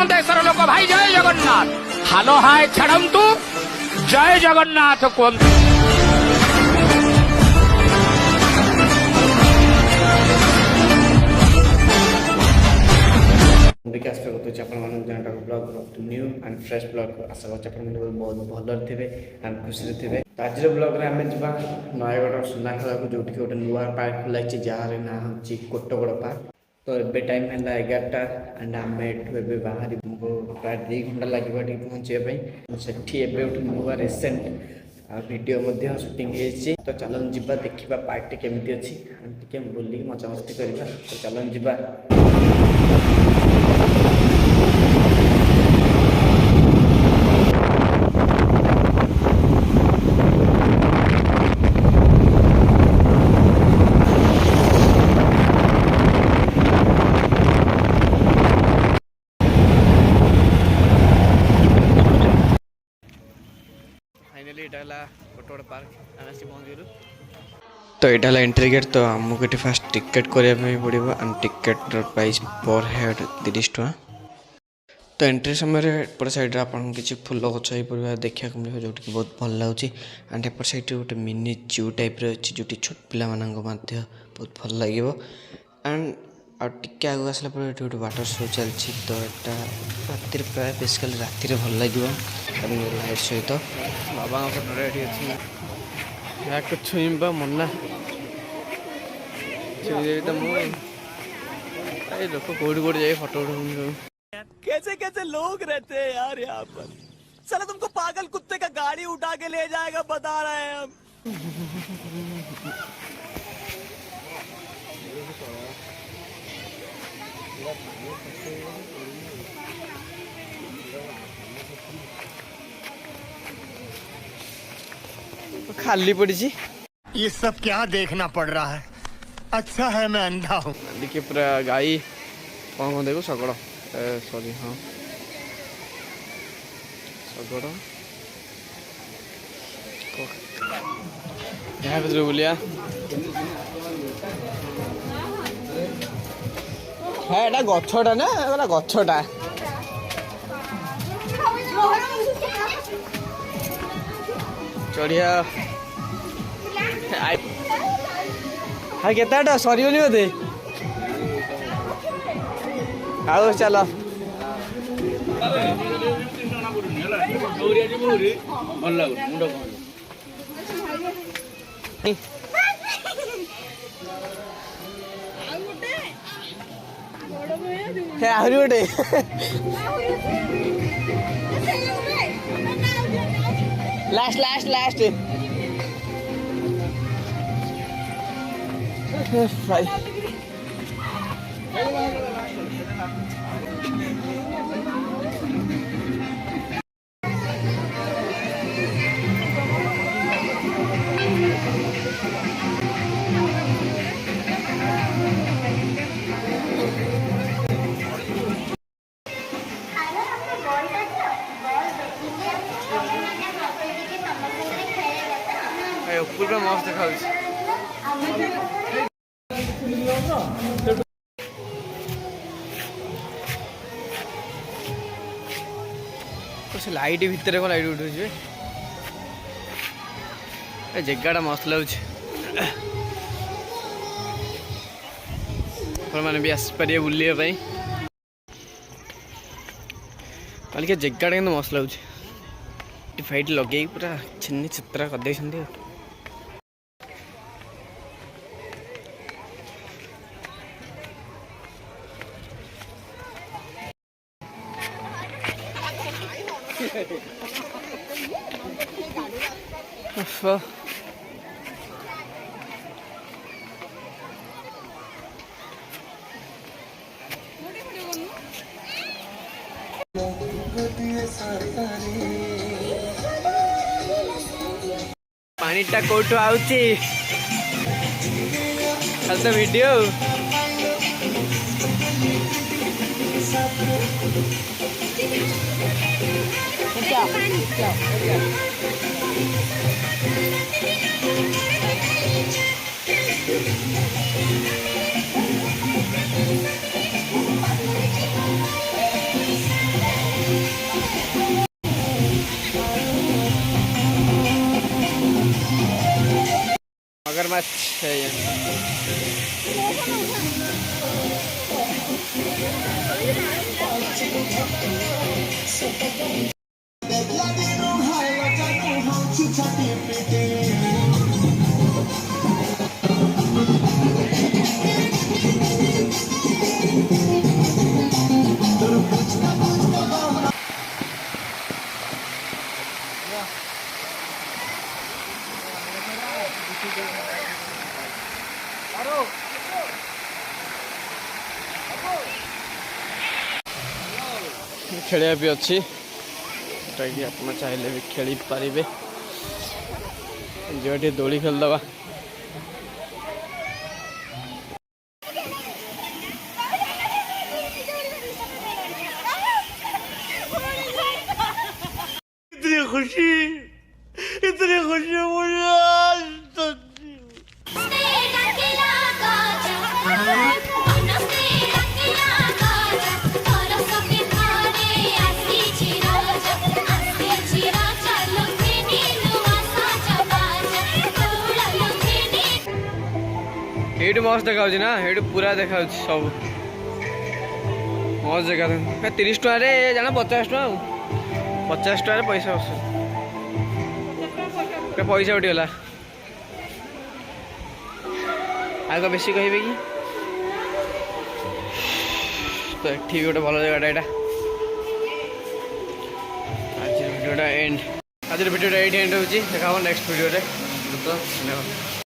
देशर लोक भाई जय जगन्नाथ हालो हाय छाड़ू जय जगन्नाथ कहतु। विकास आपको blog new and fresh blog आशा करते बहुत भल थे एंड खुशी थे। तो आज ब्लॉग आम जा नयगढ़ सुनाखेला को जो गोटे नुआ पार्क खुलाई जार ना हूँ कोटगड़ पार्क। तो ये टाइम है 11टा एंड आम ये बाहर प्राय 2 घंटा लगे पहुँचापी से नुआ रिसेंट वीडियो शूटिंग हो। तो चलन जीवा देखा पार्क केमी अच्छी टे बुल मजा मस्ती करवा। तो चलन जीवा। कोटगड़ पार्क आम आसी पहुँचलु। तो यहाँ एंट्री गेट। तो आमको ये फास्ट टिकेट करने पड़ो एंड टिकेट प्राइस पर हेड 30 टका। तो एंट्री समय एपट साइड आपन किसी फूल गच हो पड़ा देखा मिले जो कि बहुत भल लगे। एंड एपट साइड गोटे मिनी जू टाइप अच्छी जो छोट पिला बहुत भल लगे। एंड आगे आसला गोटे वाटर शो चलती। तो यहाँ राति प्राय बेसिकली राति भल लगे लाइट सहित बाबा फोटो ये अच्छी छुईबा मना तो मुझे लोक कौटी कौटी जाए फोटो उठा। कैसे कैसे लोग रहते हैं यार यहाँ पर। साला तुमको पागल कुत्ते का गाड़ी उठा के ले जाएगा बता रहे हैं हम। खाली पड़ी। ये सब क्या देखना पड़ रहा है। अच्छा है मैं अंधा हूँ। देखिए पूरा गाई कौन देखो शगड़ सॉरी हाँ शगड़ यहाँ भर बुलिया है एटा गछटा ना एटा गछटा चढ़िया हाँ केटा सर बोधे आओ चल आहरी गोटे लास्ट लास्ट लास्ट भाई पूरा मस्त देखा से लाइट भितर को लाइट उठे जगह मस्त लगे मैंने भी आसपारे बुलाई जगह के मस्त लगे फाइट लगे पूरा छिन्नी चित्रा कर पानीटा कौटू आउची तो वीडियो खेलिया भी अच्छी जोटाकि आप चाहिए भी खेली पारे जो दोली खेलदबा इतनी खुशी मुझे आज तक हेड मस्त देखा ना हेड पूरा देखा सब मस्त जगह 30 टकर जाना 50 टका 50 टकर पैसा पैसा उठीगला आग बेसी कहे कि तो ये गोटे भल जगह यहाँ आज भिडियोटा एंड आज भिडियोटा ये एंड हो देखा नेक्स्ट भिडियो धन्यवाद।